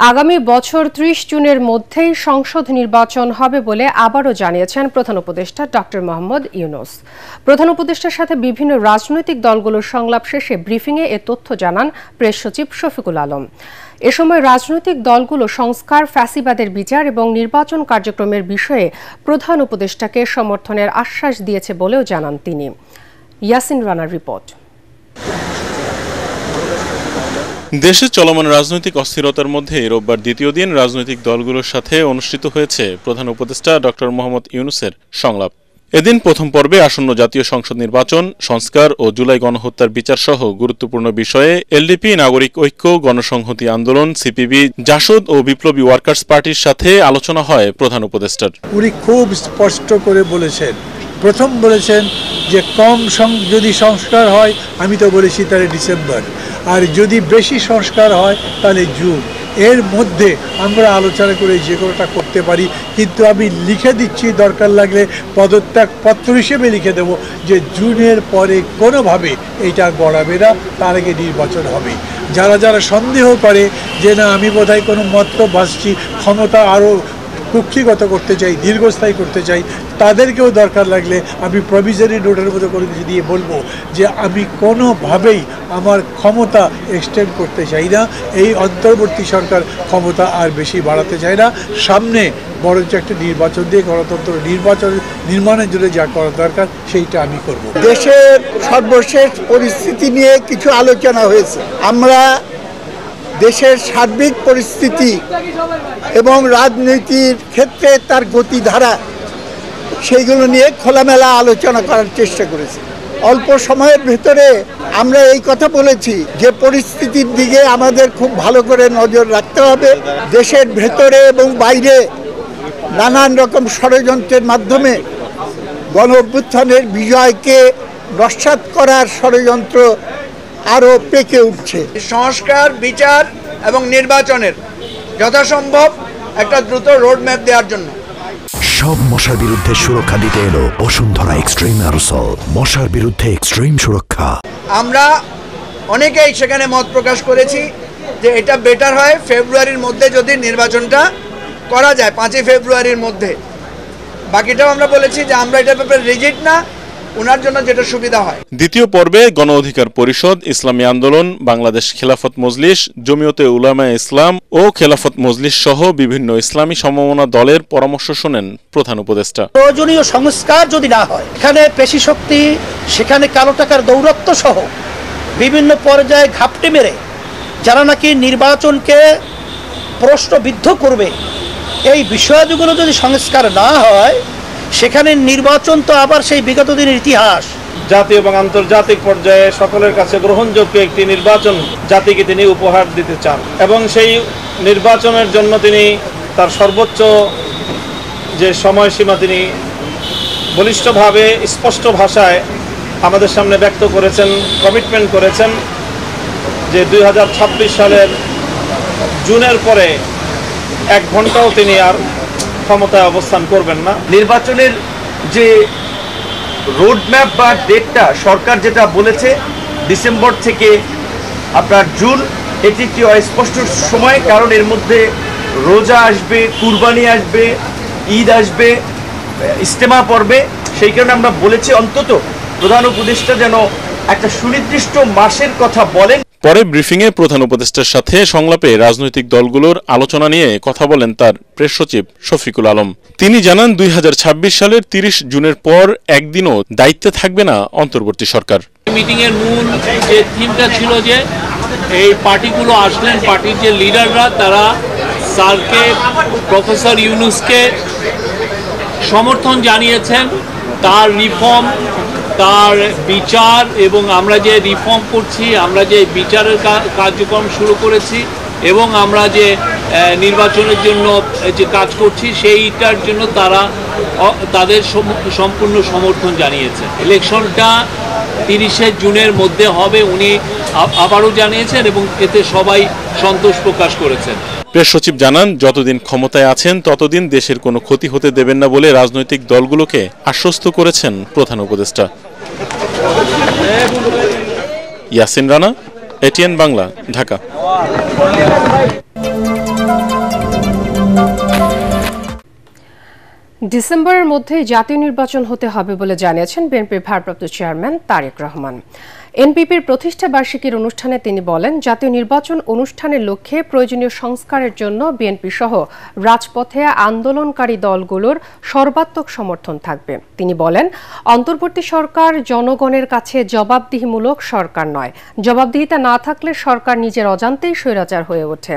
আগামী বছর ৩০ জুনের মধ্যেই সংসদ নির্বাচন হবে বলে আবারও জানিয়েছেন প্রধান উপদেষ্টা ডক্টর মোহাম্মদ ইউনূস। প্রধান উপদেষ্টার সাথে বিভিন্ন রাজনৈতিক দলগুলোর সংলাপ শেষে ব্রিফিংয়ে এ তথ্য জানান প্রেস সচিব শফিকুল আলম। এ সময় রাজনৈতিক দলগুলো সংস্কার, ফ্যাসিবাদের বিচার এবং নির্বাচন কার্যক্রমের বিষয়ে প্রধান উপদেষ্টাকে সমর্থনের আশ্বাস দিয়েছে বলেও জানান তিনি। ইয়াসিন রানার রিপোর্ট। দেশে চলমান রাজনৈতিক অস্থিরতার মধ্যে রোববার দ্বিতীয় দিন রাজনৈতিক দলগুলোর সাথে অনুষ্ঠিত হয়েছে প্রধান উপদেষ্টা ডক্টর মোহাম্মদ ইউনূসের সংলাপ। এদিন প্রথম পর্বে আসন্ন জাতীয় সংসদ নির্বাচন, সংস্কার ও জুলাই গণহত্যার বিচার সহ গুরুত্বপূর্ণ বিষয়ে এলডিপি, নাগরিক ঐক্য, গণসংহতি আন্দোলন, সিপিবি, জাসদ ও বিপ্লবী ওয়ার্কার্স পার্টির সাথে আলোচনা হয় প্রধান উপদেষ্টার। উনি খুব স্পষ্ট করে বলেছেন, প্রথম বলেছেন যে যদি সংস্কার হয়, আমি তো বলেছি তাহলে ডিসেম্বর, আর যদি বেশি সংস্কার হয় তাহলে জুন। এর মধ্যে আমরা আলোচনা করে যে কোনোটা করতে পারি, কিন্তু আমি লিখে দিচ্ছি, দরকার লাগলে পদত্যাগ পত্র হিসেবে লিখে দেব যে জুনের পরে কোনোভাবে এইটা গড়াবে না, তার আগে নির্বাচন হবে। যারা যারা সন্দেহ করে যে না আমি বোধহয় কোনো মতলব ভাসছি, ক্ষমতা আরও কুক্ষিগত করতে চাই, দীর্ঘস্থায়ী করতে চাই, তাদেরকেও দরকার লাগলে আমি প্রভিজনারি নোটের মতো করে দিয়ে বলবো যে আমি কোনোভাবেই আমার ক্ষমতা এক্সটেন্ড করতে চাই না, এই অন্তর্বর্তী সরকার ক্ষমতা আর বেশি বাড়াতে চায় না, সামনে বরঞ্চ একটা নির্বাচন দিয়ে গণতন্ত্র নির্মাণের জন্য যা করা দরকার সেইটা আমি করব। দেশের সর্বশেষ পরিস্থিতি নিয়ে কিছু আলোচনা হয়েছে। আমরা দেশের সার্বিক পরিস্থিতি এবং রাজনীতির ক্ষেত্রে তার গতিধারা, সেইগুলো নিয়ে খোলামেলা আলোচনা করার চেষ্টা করেছি। অল্প সময়ের ভেতরে আমরা এই কথা বলেছি যে পরিস্থিতির দিকে আমাদের খুব ভালো করে নজর রাখতে হবে। দেশের ভেতরে এবং বাইরে নানান রকম ষড়যন্ত্রের মাধ্যমে গণ অভ্যুত্থানের বিজয়কে নস্যাৎ করার ষড়যন্ত্র আরও পেকে উঠছে। সংস্কার, বিচার এবং নির্বাচনের যথাসম্ভব একটা দ্রুত রোডম্যাপ দেওয়ার জন্য সব মশার বিরুদ্ধে সুরক্ষা দিতে এলো বসুন্ধরা এক্সট্রিম অ্যারোসল, মশার বিরুদ্ধে এক্সট্রিম সুরক্ষা। আমরা অনেকেই সেখানে মত প্রকাশ করেছি যে এটা বেটার হয় ফেব্রুয়ারির মধ্যে যদি নির্বাচনটা করা যায়, 5 ফেব্রুয়ারির মধ্যে। বাকিটাও আমরা বলেছি যে আমরা এটার ব্যাপারে রিজিড না, ওনার জন্য যেটা সুবিধা হয়। দ্বিতীয় পর্বে গণ অধিকার পরিষদ, ইসলামী আন্দোলন, বাংলাদেশ খেলাফত মজলিস, জমিয়তে উলামায়ে ইসলাম ও খেলাফত মজলিস সহ বিভিন্ন ইসলামী সমমনা দলের পরামর্শ শোনেন প্রধান উপদেষ্টা। প্রয়োজনীয় সংস্কার যদি না হয়, এখানে পেশি শক্তি, সেখানে কালো টাকার দৌরাত্ম্য সহ বিভিন্ন পর্যায়ে ঘাপটি মেরে যারা নাকি নির্বাচনকে প্রশ্নবিদ্ধ করবে, এই বিষয়গুলো যদি সংস্কার না হয়, সেখানে নির্বাচন তো আবার সেই বিগত দিনের ইতিহাস। জাতীয় এবং আন্তর্জাতিক পর্যায়ে সকলের কাছে গ্রহণযোগ্য একটি নির্বাচন জাতিকে তিনি উপহার দিতে চান এবং সেই নির্বাচনের জন্য তিনি তার সর্বোচ্চ যে সময়সীমা তিনি বলিষ্ঠভাবে স্পষ্ট ভাষায় আমাদের সামনে ব্যক্ত করেছেন, কমিটমেন্ট করেছেন যে 2026 সালের জুনের পরে 1 ঘন্টাও তিনি আর ক্ষমতায় অবস্থান করবেন না। নির্বাচনের যে রোডম্যাপ বা ডেটটা সরকার যেটা বলেছে ডিসেম্বর থেকে আপনার জুন, এটি একটি অস্পষ্ট সময়, কারণ এর মধ্যে রোজা আসবে, কুরবানি আসবে, ঈদ আসবে, ইজতেমা পড়বে। সেই কারণে আমরা বলেছি অন্তত প্রধান উপদেষ্টা যেন একটা সুনির্দিষ্ট মাসের কথা বলেন। পরে ব্রিফিংয়ে প্রধান উপদেষ্টার সাথে সংলাপে রাজনৈতিক দলগুলোর আলোচনা নিয়ে কথা বলেন তার প্রেস সচিব শফিকুল আলম। তিনি জানান 2026 সালের 30 জুনের পর একদিনও দায়িত্বে থাকবে না অন্তর্বর্তী সরকার। মিটিংয়ের মূল যে থিমটা ছিল যে এই পার্টিগুলো আসলেন, পার্টির যে লিডাররা তারা স্যারকে, প্রফেসর ইউনূসকে সমর্থন জানিয়েছেন, তার রিফর্ম, তার বিচার এবং আমরা যে রিফর্ম করছি, আমরা যে বিচারের কার্যক্রম শুরু করেছি এবং আমরা যে নির্বাচনের জন্য যে কাজ করছি সেইটার জন্য তারা তাদের সম্পূর্ণ সমর্থন জানিয়েছে। ইলেকশনটা 30 জুনের মধ্যে হবে উনি আবারও জানিয়েছেন এবং এতে সবাই সন্তোষ প্রকাশ করেছেন। প্রেস সচিব জানান, যতদিন ক্ষমতায় আছেন ততদিন দেশের কোনো ক্ষতি হতে দেবেন না বলে রাজনৈতিক দলগুলোকে আশ্বস্ত করেছেন প্রধান উপদেষ্টা। ইয়াসিন রানা, এটিএন বাংলা, ঢাকা। ডিসেম্বরের মধ্যেই জাতীয় নির্বাচন হতে হবে বলে জানিয়েছেন বিএনপির ভারপ্রাপ্ত চেয়ারম্যান তারেক রহমান। এনপিপির প্রতিষ্ঠা বার্ষিকীর অনুষ্ঠানে তিনি বলেন, জাতীয় নির্বাচন অনুষ্ঠানের লক্ষ্যে প্রয়োজনীয় সংস্কারের জন্য বিএনপি সহ রাজপথে আন্দোলনকারী দলগুলোর সর্বাত্মক সমর্থন থাকবে। তিনি বলেন, অন্তর্বর্তী সরকার জনগণের কাছে জবাবদিহিমূলক সরকার নয়। জবাবদিহিতা না থাকলে সরকার নিজের অজান্তেই স্বৈরাচার হয়ে ওঠে।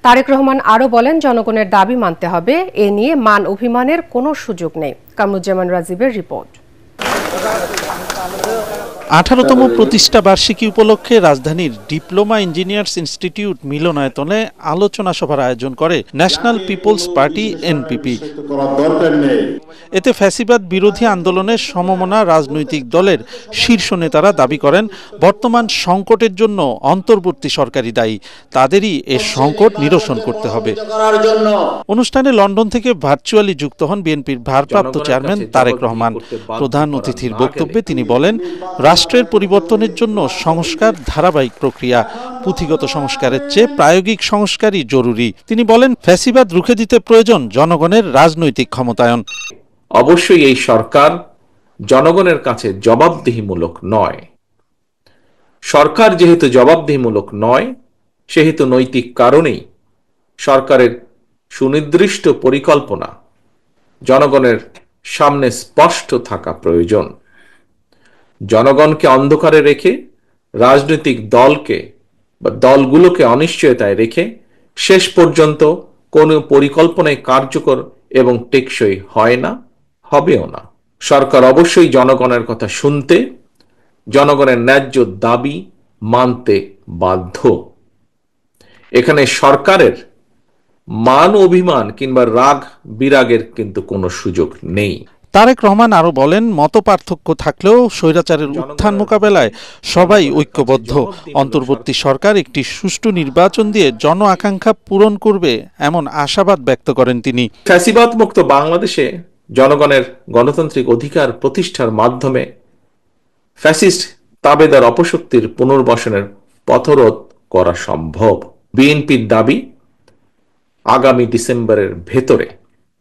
তারেক রহমান আরও বলেন, জনগণের দাবি মানতে হবে, এ নিয়ে মান অভিমানের কোনো সুযোগ নেই। কামরুজ্জামান রাজীবের রিপোর্ট। 18তম প্রতিষ্ঠা বার্ষিকী উপলক্ষে রাজধানীর ডিপ্লোমা ইঞ্জিনিয়ার্স ইনস্টিটিউট মিলনায়তনে আলোচনা সভার আয়োজন করে ন্যাশনাল পিপলস পার্টি এনপিপি। এতে ফ্যাসিবাদ বিরোধী আন্দোলনের সমমনা রাজনৈতিক দলের শীর্ষ নেতারা দাবি করেন, বর্তমান সংকটের জন্য অন্তর্বর্তী সরকারই দায়ী, তাদেরই এ সংকট নিরসন করতে হবে। অনুষ্ঠানে লন্ডন থেকে ভার্চুয়ালি যুক্ত হন বিএনপির ভারপ্রাপ্ত চেয়ারম্যান তারেক রহমান। প্রধান অতিথির বক্তব্যে তিনি বলেন, রাষ্ট্রের পরিবর্তনের জন্য সংস্কার ধারাবাহিক প্রক্রিয়া, পুঁথিগত সংস্কারের চেয়ে প্রায়োগিক সংস্কারই জরুরি। তিনি বলেন, ফ্যাসিবাদ রুখে দিতে প্রয়োজন জনগণের রাজনৈতিক ক্ষমতায়ন। অবশ্যই এই সরকার জনগণের কাছে জবাবদিহিমূলক নয়। সরকার যেহেতু জবাবদিহিমূলক নয়, সেহেতু নৈতিক কারণেই সরকারের সুনির্দিষ্ট পরিকল্পনা জনগণের সামনে স্পষ্ট থাকা প্রয়োজন। জনগণকে অন্ধকারে রেখে, রাজনৈতিক দলকে বা দলগুলোকে অনিশ্চয়তায় রেখে শেষ পর্যন্ত কোনো পরিকল্পনায় কার্যকর এবং টেকসই হয় না, হবেও না। সরকার অবশ্যই জনগণের কথা শুনতে, জনগণের ন্যায্য দাবি মানতে বাধ্য। এখানে সরকারের মান অভিমান কিংবা রাগ বিরাগের কিন্তু কোনো সুযোগ নেই। তারেক রহমান আরো বলেন, মতপার্থক্য থাকলেও স্বৈরাচারের উত্থান মোকাবেলায় সবাই ঐক্যবদ্ধ। অন্তর্বর্তী সরকার একটি সুষ্ঠু নির্বাচন দিয়ে জন আকাঙ্ক্ষা পূরণ করবে এমন আশাবাদ ব্যক্ত করেন তিনি। ফ্যাসিবাদ মুক্ত বাংলাদেশে জনগণের গণতান্ত্রিক অধিকার প্রতিষ্ঠার মাধ্যমে ফ্যাসিস্ট তাবেদার অপশক্তির পুনর্বাসনের পথরোধ করা সম্ভব। বিএনপির দাবি, আগামী ডিসেম্বরের ভেতরে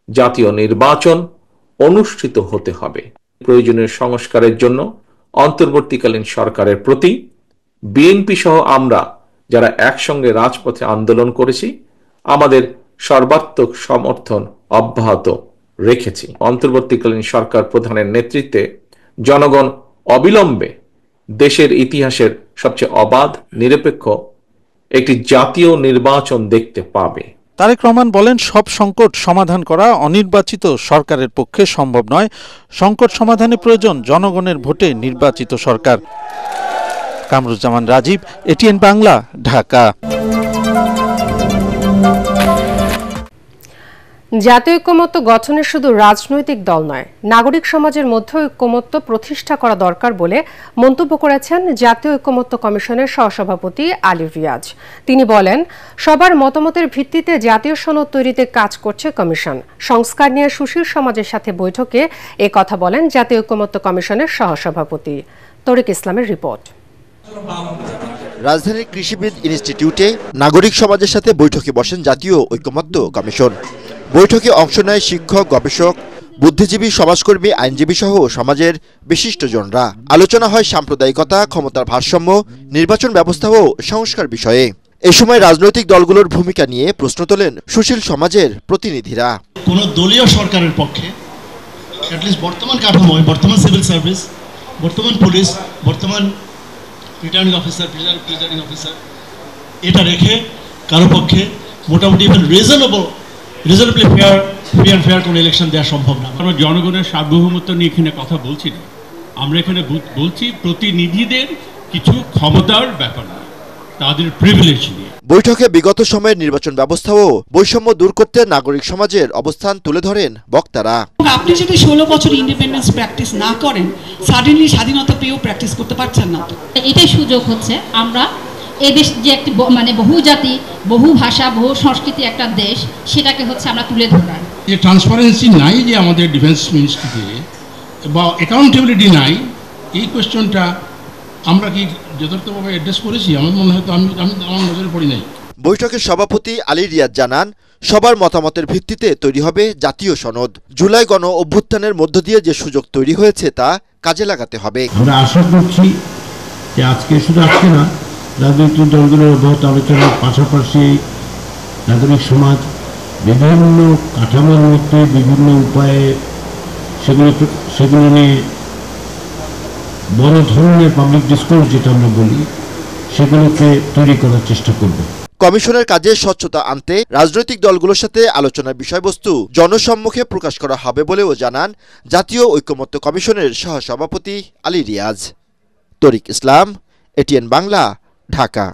জাতীয় নির্বাচন অনুষ্ঠিত হতে হবে। প্রয়োজনীয় সংস্কারের জন্য অন্তর্বর্তীকালীন সরকারের প্রতি বিএনপি সহ আমরা যারা একসঙ্গে রাজপথে আন্দোলন করেছি, আমাদের সর্বাত্মক সমর্থন অব্যাহত রেখেছি। অন্তর্বর্তীকালীন সরকার প্রধানের নেতৃত্বে জনগণ অবিলম্বে দেশের ইতিহাসের সবচেয়ে অবাধ, নিরপেক্ষ একটি জাতীয় নির্বাচন দেখতে পাবে। তারেক রহমান বলেন, সব সংকট সমাধান করা অনির্বাচিত সরকারের পক্ষে সম্ভব নয়। সংকট সমাধানে প্রয়োজন জনগণের ভোটে নির্বাচিত সরকার। কামরুজ্জামান রাজীব, এটিএন বাংলা, ঢাকা। জাতীয় ঐক্যমত্য গঠনে শুধু রাজনৈতিক দল নয়, নাগরিক সমাজের মধ্যে ঐক্যমত্য প্রতিষ্ঠা করা দরকার বলে মন্তব্য করেছেন জাতীয় ঐক্যমত্য কমিশনের সহসভাপতি আলী রিয়াজ। তিনি বলেন, সবার মতামতের ভিত্তিতে জাতীয় সনদ তৈরিতে কাজ করছে কমিশন। সংস্কার নিয়ে সুশীল সমাজের সাথে বৈঠকে এ কথা বলেন জাতীয় ঐক্যমত্য কমিশনের সহসভাপতি। তরিক ইসলামের রিপোর্ট। রাজধানীর কৃষিবিদ ইনস্টিটিউটে নাগরিক সমাজের সাথে বৈঠকে বসেন জাতীয় ঐক্যমত্য কমিশন। বৈঠকে অংশ নেয় শিক্ষক, গবেষক, বুদ্ধিজীবী, সমাজকর্মী, আইনজীবী সহ সমাজের বিশিষ্টজনরা। আলোচনা হয় সাম্প্রদায়িকতা, ক্ষমতার ভারসাম্য, নির্বাচন ব্যবস্থা ও সংস্কার বিষয়ে। এ সময় রাজনৈতিক দলগুলোর ভূমিকা নিয়ে প্রশ্ন তোলেন সুশীল সমাজের প্রতিনিধিরা। কোন দলীয় সরকারের পক্ষে বর্তমান কাঠামো, বর্তমান সিভিল সার্ভিস, বর্তমান পুলিশ, বর্তমান রিটার্নিং অফিসার, প্রিজাইডিং অফিসার, এটা রেখে কারো পক্ষে মোটামুটি reasonably fair, free and fair কোনো ইলেকশন দেওয়া সম্ভব না। আমরা জনগণের সার্বভৌমত্ব নিয়ে এখানে কথা বলছি না, আমরা এখানে বলছি প্রতিনিধিদের কিছু ক্ষমতার ব্যাপার না, তাদের প্রিভিলেজ নিয়ে। বৈঠকে বিগত সময়ের নির্বাচন ব্যবস্থা ও বৈষম্য দূর করতে নাগরিক সমাজের অবস্থান তুলে ধরেন বক্তারা। আপনি যদি 16 বছর ইন্ডিপেন্ডেন্স প্র্যাকটিস না করেন, সাডেনলি স্বাধীনতা পেয়েও প্র্যাকটিস করতে পারছেন না। তো এটাই সুযোগ হচ্ছে, আমরা এদেশ যে একটি বহু জাতি, বহু ভাষা, বহু সংস্কৃতি একটা দেশ, সেটাকে হচ্ছে আমরা তুলে ধরার। যে ট্রান্সপারেন্সি নাই যে আমাদের ডিফেন্স মিনিস্ট্রিতে বা অ্যাকাউন্টেবিলিটি নাই, এই কোয়েশ্চনটা আমরা কি যথার্থভাবে অ্যাড্রেস করেছি আমার মনে হয়, তো আমি আমার নজরে পড়ি নাই। বৈঠকের সভাপতি আলী রিয়াজ জানান, সবার মতামতের ভিত্তিতে তৈরি হবে জাতীয় সনদ। জুলাই গণ অভ্যুত্থানের মধ্য দিয়ে যে সুযোগ তৈরি হয়েছে তা কাজে লাগাতে হবে। আমরা আশা করছি যে শুধু আজকে না, রাজনৈতিক দলগুলোর অব্যাহত আলোচনার পাশাপাশি নাগরিক সমাজ বিভিন্ন কাঠামোর মধ্যে বিভিন্ন উপায়ে সেগুলো নিয়ে বড় ধরনের পাবলিক ডিসকোর্স যেটা আমরা বলি, সেগুলোকে তৈরি করার চেষ্টা করব। কমিশনের কাজে স্বচ্ছতা আনতে রাজনৈতিক দলগুলোর সাথে আলোচনার বিষয়বস্তু জনসম্মুখে প্রকাশ করা হবে বলেও জানান জাতীয় ঐকমত্য কমিশনের সহসভাপতি আলী রিয়াজ। তরিক ইসলাম, এটিএন বাংলা, ঢাকা।